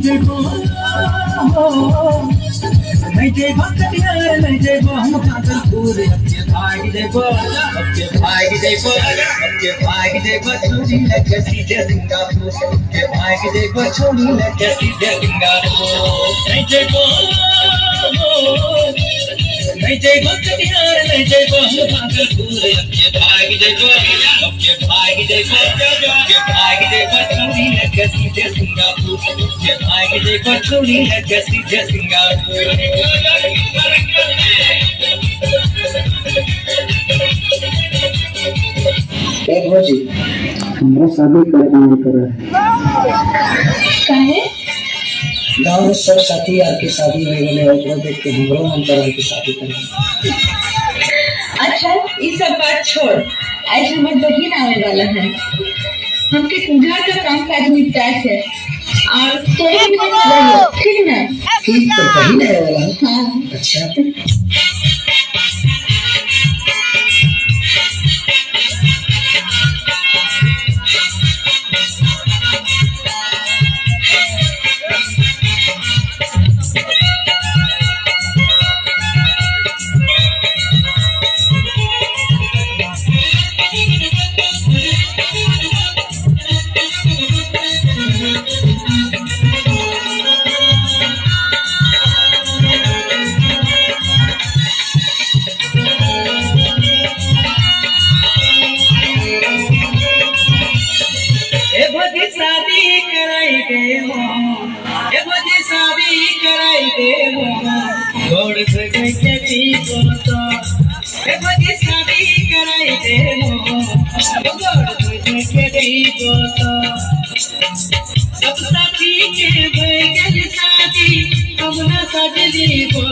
देखो नहीं देखो कटियार नहीं देखो हम पागल पूरे अपने भाग देखो अपने भाग देखो अपने भाग देखो छोड़ी लगे सीधे सिंगापुर अपने भाग देखो छोड़ी लगे सीधे सिंगापुर नहीं देखो नहीं देखो कटियार नहीं देखो हम पागल पूरे अपने भाग देखो अपने भाग देखो अपने भाग देखो छोड़ी लगे सीधे सिंगापुर अपने भाग देखो छोड़ी लगे सीधे सिंगापुर एक बजे हमरा शादी करे के मन कर काहे? गाँव में सब साथी यार के शादी हो गए और देख के हमरो मन कर के शादी करे। अच्छा ये सब बात छोड़, आज हमारे बहिन आने वाला है, हमके घर का काम काज निपटाए थे और तो ठीक ना? ठीक तो बहिन आने वाला है। हाँ अच्छा शादी कराई देवो शादी कराई देवो गोड़ से गई बोलता शादी कराई देवो गोड़ से गई बोलता सब साथी के भई गई शादी हम ना सजली बो